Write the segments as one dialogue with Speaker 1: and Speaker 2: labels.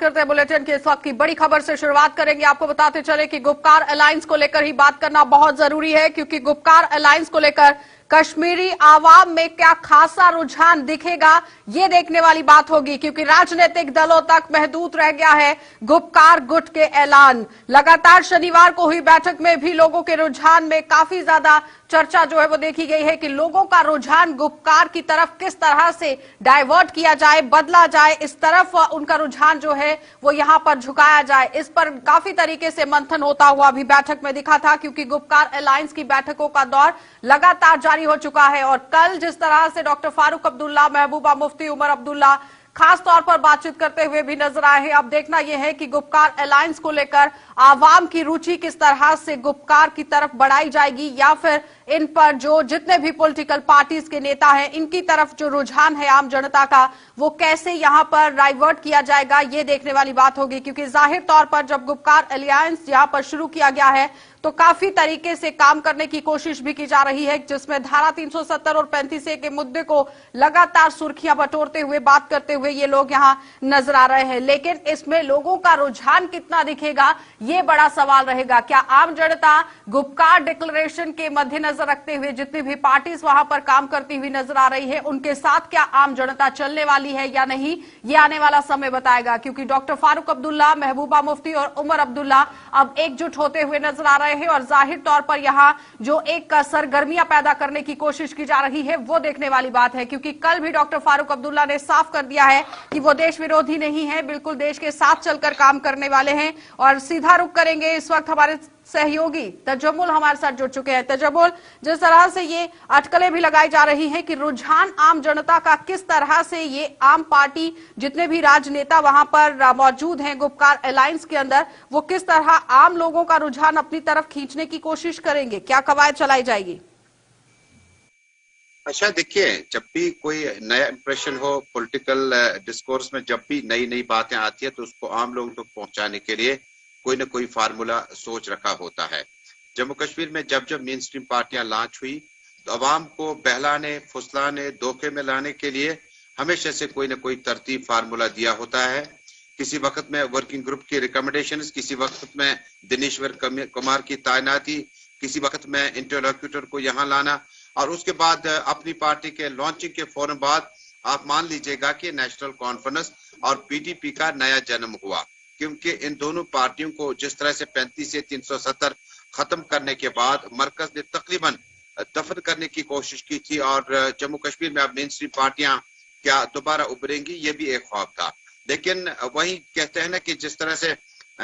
Speaker 1: करते हैं बुलेटिन की इस वक्त की बड़ी खबर से शुरुआत करेंगे। आपको बताते चले कि गुपकार अलायंस को लेकर ही बात करना बहुत जरूरी है, क्योंकि गुपकार अलायंस को लेकर कश्मीरी आवाम में क्या खासा रुझान दिखेगा ये देखने वाली बात होगी, क्योंकि राजनीतिक दलों तक महदूद रह गया है गुपकार गुट के ऐलान। लगातार शनिवार को हुई बैठक में भी लोगों के रुझान में काफी ज्यादा चर्चा जो है वो देखी गई है कि लोगों का रुझान गुपकार की तरफ किस तरह से डाइवर्ट किया जाए, बदला जाए, इस तरफ उनका रुझान जो है वो यहां पर झुकाया जाए। इस पर काफी तरीके से मंथन होता हुआ भी बैठक में दिखा था, क्योंकि गुपकार अलायंस की बैठकों का दौर लगातार जारी हो चुका है। और कल जिस तरह से डॉक्टर फारूक अब्दुल्ला, महबूबा मुफ्ती, उमर अब्दुल्ला खास तौर पर बातचीत करते हुए भी नजर आए हैं। अब देखना यह है कि गुपकार अलायंस को लेकर आवाम की रुचि किस तरह से गुपकार की तरफ बढ़ाई जाएगी, या फिर इन पर जो जितने भी पॉलिटिकल पार्टीज के नेता हैं इनकी तरफ जो रुझान है आम जनता का वो कैसे यहां पर डाइवर्ट किया जाएगा, ये देखने वाली बात होगी। क्योंकि जाहिर तौर पर जब गुपकार अलायंस यहां पर शुरू किया गया है तो काफी तरीके से काम करने की कोशिश भी की जा रही है, जिसमें धारा 370 और 35A के मुद्दे को लगातार सुर्खियां बटोरते हुए बात करते हुए ये लोग यहां नजर आ रहे हैं। लेकिन इसमें लोगों का रुझान कितना दिखेगा ये बड़ा सवाल रहेगा। क्या आम जनता गुपकार डिक्लेरेशन के मद्देनजर रखते हुए जितनी भी पार्टीज वहां पर काम करती हुई नजर आ रही है उनके साथ क्या आम जनता चलने वाली है या नहीं, ये आने वाला समय बताएगा। क्योंकि डॉक्टर फारूक अब्दुल्ला, महबूबा मुफ्ती और उमर अब्दुल्ला अब एकजुट होते हुए नजर आ रहे हैं, और जाहिर तौर पर यहां जो एक सरगर्मियां पैदा करने की कोशिश की जा रही है वो देखने वाली बात है। क्योंकि कल भी डॉक्टर फारूक अब्दुल्ला ने साफ कर दिया है कि वो देश विरोधी नहीं है, बिल्कुल देश के साथ चलकर काम करने वाले हैं। और सीधा रुख करेंगे, इस वक्त हमारे सहयोगी तजम्मुल हमारे साथ जुड़ चुके हैं। तजम्मुल, जिस तरह से ये अटकलें भी लगाई जा रही हैं कि रुझान आम जनता का किस तरह से ये आम पार्टी जितने भी राजनेता वहां पर मौजूद हैं गुपकार अलायंस के अंदर, वो किस तरह आम लोगों का रुझान अपनी तरफ खींचने की कोशिश करेंगे, क्या कवायद चलाई जाएगी?
Speaker 2: अच्छा, देखिए, जब भी कोई नया इंप्रेशन हो पॉलिटिकल डिस्कोर्स में, जब भी नई नई बातें आती है तो उसको आम लोगों तक पहुंचाने के लिए कोई ना कोई फार्मूला सोच रखा होता है। जम्मू कश्मीर में जब जब मेन स्ट्रीम पार्टियां लॉन्च हुई तो अवाम को बहलाने, फुसलाने, धोखे में लाने के लिए हमेशा से कोई ना कोई तरतीब फार्मूला दिया होता है। किसी वक्त में वर्किंग ग्रुप की रिकमेंडेशंस, किसी वक्त में दिनेश्वर कुमार की तैनाती, किसी वक्त में इंटरलोक्यूटर को यहाँ लाना, और उसके बाद अपनी पार्टी के लॉन्चिंग के फौरन बाद आप मान लीजिएगा कि नेशनल कॉन्फ्रेंस और पीडीपी का नया जन्म हुआ। क्योंकि इन दोनों पार्टियों को जिस तरह से 35 से 370 खत्म करने के बाद मरकज ने तकरीबन दफन करने की कोशिश की थी, और जम्मू कश्मीर में अब मेन स्ट्रीम पार्टियां क्या दोबारा उभरेंगी ये भी एक ख्वाब था। लेकिन वही कहते हैं ना कि जिस तरह से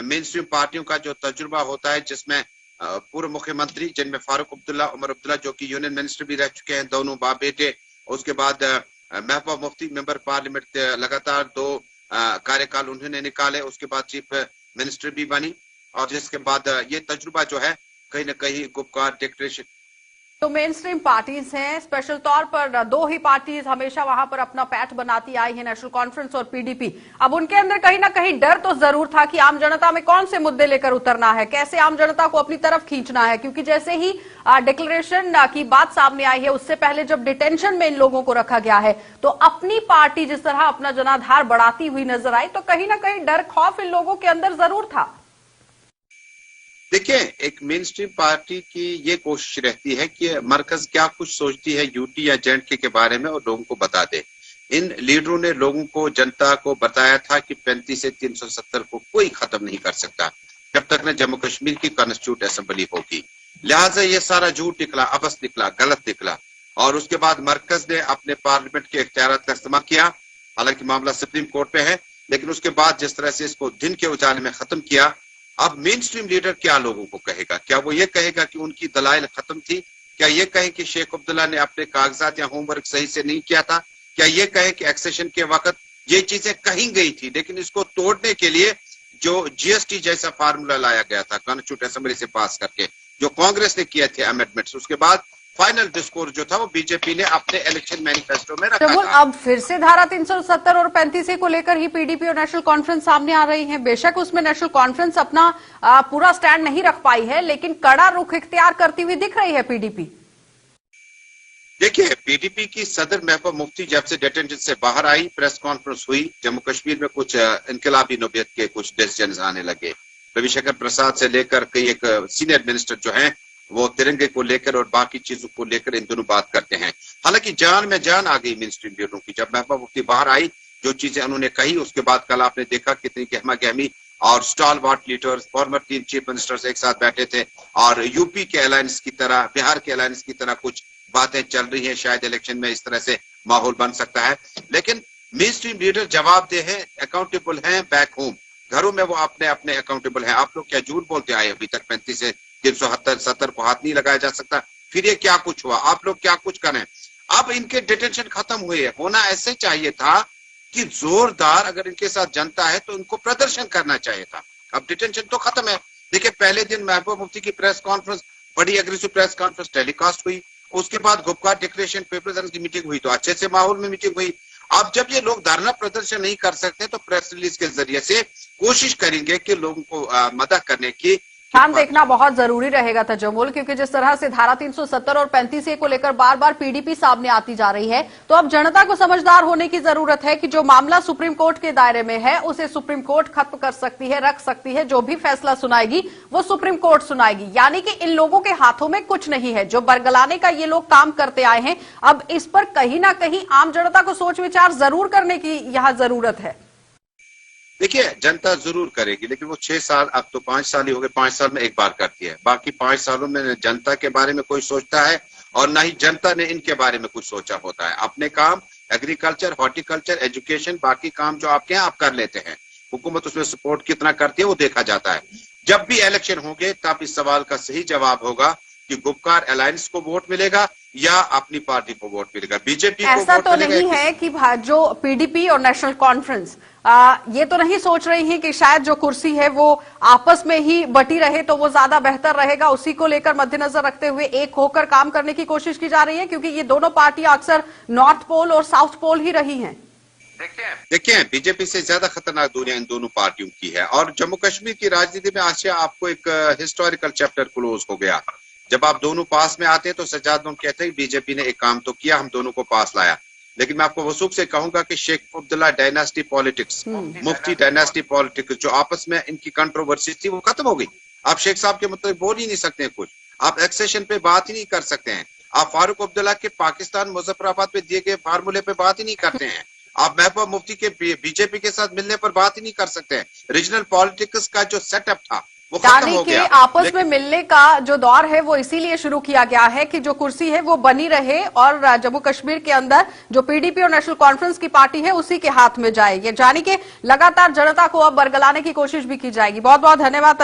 Speaker 2: मेन स्ट्रीम पार्टियों का जो तजुर्बा होता है, जिसमें पूर्व मुख्यमंत्री जिनमें फारूक अब्दुल्ला, उमर अब्दुल्ला जो कि यूनियन मिनिस्टर भी रह चुके हैं, दोनों बाप बेटे, उसके बाद महबूबा मुफ्ती मेंबर पार्लियामेंट, लगातार 2 कार्यकाल उन्होंने निकाले, उसके बाद चीफ मिनिस्टर भी बनी, और जिसके बाद ये तजुर्बा जो है कहीं ना कहीं गुपकार डिक्लेरेशन।
Speaker 1: तो मेन स्ट्रीम पार्टीज हैं, स्पेशल तौर पर 2 ही पार्टीज हमेशा वहां पर अपना पैठ बनाती आई है, नेशनल कॉन्फ्रेंस और पीडीपी। अब उनके अंदर कहीं ना कहीं डर तो जरूर था कि आम जनता में कौन से मुद्दे लेकर उतरना है, कैसे आम जनता को अपनी तरफ खींचना है। क्योंकि जैसे ही डिक्लेरेशन की बात सामने आई है, उससे पहले जब डिटेंशन में इन लोगों को रखा गया है, तो अपनी पार्टी जिस तरह अपना जनाधार बढ़ाती हुई नजर आई, तो कहीं ना कहीं डर, खौफ इन लोगों के अंदर जरूर था।
Speaker 2: देखिए, एक मेन स्ट्रीम पार्टी की ये कोशिश रहती है कि मरकज क्या कुछ सोचती है यूटी या जेएंडके के बारे में और लोगों को बता दे। इन लीडरों ने लोगों को, जनता को बताया था कि 35 से 370 को कोई खत्म नहीं कर सकता जब तक न जम्मू कश्मीर की कॉन्स्टिट्यूट असेंबली होगी। लिहाजा ये सारा झूठ निकला, अबस निकला, गलत निकला, और उसके बाद मरकज ने अपने पार्लियामेंट के इख्तियारात का इस्तेमाल किया। हालांकि मामला सुप्रीम कोर्ट पे है, लेकिन उसके बाद जिस तरह से इसको दिन के उजाले में खत्म किया, अब मेन स्ट्रीम लीडर क्या लोगों को कहेगा? क्या वो ये कहेगा कि उनकी दलाइल खत्म थी? क्या ये कहें कि शेख अब्दुल्ला ने अपने कागजात या होमवर्क सही से नहीं किया था? क्या ये कहें कि एक्सेशन के वक्त ये चीजें कहीं गई थी? लेकिन इसको तोड़ने के लिए जो जीएसटी जैसा फार्मूला लाया गया था कॉन्स्टिट्यूट असेंबली से पास करके, जो कांग्रेस ने किए थे अमेंडमेंट्स, उसके बाद फाइनल डिस्कोर्स जो था वो बीजेपी ने अपने इलेक्शन मैनिफेस्टो में रखा था।
Speaker 1: अब फिर से धारा 370 और 35A को लेकर ही पीडीपी और नेशनल कॉन्फ्रेंस सामने आ रही है। बेशक उसमें नेशनल कॉन्फ्रेंस अपना पूरा स्टैंड नहीं रख पाई है, लेकिन कड़ा रुख इख्तियार करती हुई दिख रही है पीडीपी।
Speaker 2: देखिए, पीडीपी की सदर महबूबा मुफ्ती जब से डिटेंशन से बाहर आई, प्रेस कॉन्फ्रेंस हुई, जम्मू कश्मीर में कुछ इनकलाबी नोबियत के कुछ डिसीजन आने लगे। रविशंकर प्रसाद से लेकर कई एक सीनियर मिनिस्टर जो हैं वो तिरंगे को लेकर और बाकी चीजों को लेकर इन दोनों बात करते हैं। हालांकि जान में जान आ गई मेन स्ट्रीम लीडरों की। जब महबूबा मुफ्ती बाहर आई, जो चीजें उन्होंने कही, उसके बाद कल आपने देखा कितनी गहमा गहमी और स्टॉलवार्ट लीडर्स, फॉर्मर 3 चीफ मिनिस्टर्स एक साथ बैठे थे और यूपी के अलायंस की तरह, बिहार के अलायंस की तरह कुछ बातें चल रही हैं। शायद इलेक्शन में इस तरह से माहौल बन सकता है, लेकिन मेन स्ट्रीम लीडर जवाबदेह हैं, अकाउंटेबल हैं बैक होम, घरों में वो अपने अपने अकाउंटेबल हैं। आप लोग क्या झूठ बोलते आए अभी तक? 35 से 370 को हाथ नहीं लगाया जा सकता। फिर ये क्या कुछ हुआ? आप लोग क्या कुछ करें? अब इनके डिटेंशन खत्म हुए। होना ऐसे चाहिए था कि जोरदार, अगर इनके साथ जनता है तो इनको प्रदर्शन करना चाहिए था। अब डिटेंशन तो खत्म है। देखिए, पहले दिन महबूबा मुफ्ती की प्रेस कॉन्फ्रेंस, बड़ी एग्रेसिव प्रेस कॉन्फ्रेंस टेलीकास्ट हुई। उसके बाद गुपकार डिक्लेरेशन पेपर्स की मीटिंग हुई तो अच्छे से माहौल में मीटिंग हुई। अब जब ये लोग धरना प्रदर्शन नहीं कर सकते तो प्रेस रिलीज के जरिए से कोशिश करेंगे कि लोगों को मदद करने की।
Speaker 1: ध्यान देखना बहुत जरूरी रहेगा तजम्मुल, क्योंकि जिस तरह से धारा 370 और 35A को लेकर बार बार पीडीपी सामने आती जा रही है, तो अब जनता को समझदार होने की जरूरत है कि जो मामला सुप्रीम कोर्ट के दायरे में है उसे सुप्रीम कोर्ट खत्म कर सकती है, रख सकती है। जो भी फैसला सुनाएगी वो सुप्रीम कोर्ट सुनाएगी। यानी कि इन लोगों के हाथों में कुछ नहीं है। जो बरगलाने का ये लोग काम करते आए हैं, अब इस पर कहीं ना कहीं आम जनता को सोच विचार जरूर करने की यहां जरूरत है।
Speaker 2: देखिए, जनता जरूर करेगी, लेकिन वो 6 साल, अब तो 5 साल ही हो गए, 5 साल में एक बार करती है। बाकी 5 सालों में न जनता के बारे में कोई सोचता है और ना ही जनता ने इनके बारे में कुछ सोचा होता है। अपने काम एग्रीकल्चर, हॉर्टिकल्चर, एजुकेशन, बाकी काम जो आपके हैं आप कर लेते हैं। हुकूमत उसमें सपोर्ट कितना करती है वो देखा जाता है। जब भी इलेक्शन होंगे तब इस सवाल का सही जवाब होगा कि गुपकार अलायंस को वोट मिलेगा या अपनी पार्टी को वोट मिलेगा, बीजेपी को
Speaker 1: ऐसा
Speaker 2: वोट
Speaker 1: तो
Speaker 2: मिलेगा।
Speaker 1: नहीं है कि जो पीडीपी और नेशनल कॉन्फ्रेंस ये तो नहीं सोच रही है कि शायद जो कुर्सी है वो आपस में ही बटी रहे तो वो ज्यादा बेहतर रहेगा। उसी को लेकर मद्देनजर रखते हुए एक होकर काम करने की कोशिश की जा रही है, क्योंकि ये दोनों पार्टियां अक्सर नॉर्थ पोल और साउथ पोल ही रही हैं।
Speaker 2: देखिए, बीजेपी से ज्यादा खतरनाक दुनिया इन दोनों पार्टियों की है। और जम्मू कश्मीर की राजनीति में आज आपको एक हिस्टोरिकल चैप्टर क्लोज हो गया। जब आप दोनों पास में आते हैं तो सज्जाद लोग कहते हैं बीजेपी ने एक काम तो किया, हम दोनों को पास लाया। लेकिन मैं आपको वसूख से कहूंगा कि शेख अब्दुल्ला डायनास्टी पॉलिटिक्स, मुफ्ती डायनास्टी पॉलिटिक्स, जो आपस में इनकी कंट्रोवर्सी थी वो खत्म हो गई। आप शेख साहब के मतलब बोल ही नहीं सकते हैं कुछ, आप एक्सेशन पे बात ही नहीं कर सकते हैं, आप फारूक अब्दुल्ला के पाकिस्तान मुजफ्फराबाद पे दिए गए फार्मूले पे बात ही नहीं करते हैं, आप महबूबा मुफ्ती के बीजेपी के साथ मिलने पर बात ही नहीं कर सकते हैं। रीजनल पॉलिटिक्स का जो सेटअप था वो खत्म हो गया।
Speaker 1: आपस में मिलने का जो दौर है वो इसीलिए शुरू किया गया है कि जो कुर्सी है वो बनी रहे और जम्मू कश्मीर के अंदर जो पीडीपी और नेशनल कॉन्फ्रेंस की पार्टी है उसी के हाथ में जाए। ये जानी कि लगातार जनता को अब बरगलाने की कोशिश भी की जाएगी। बहुत बहुत धन्यवाद।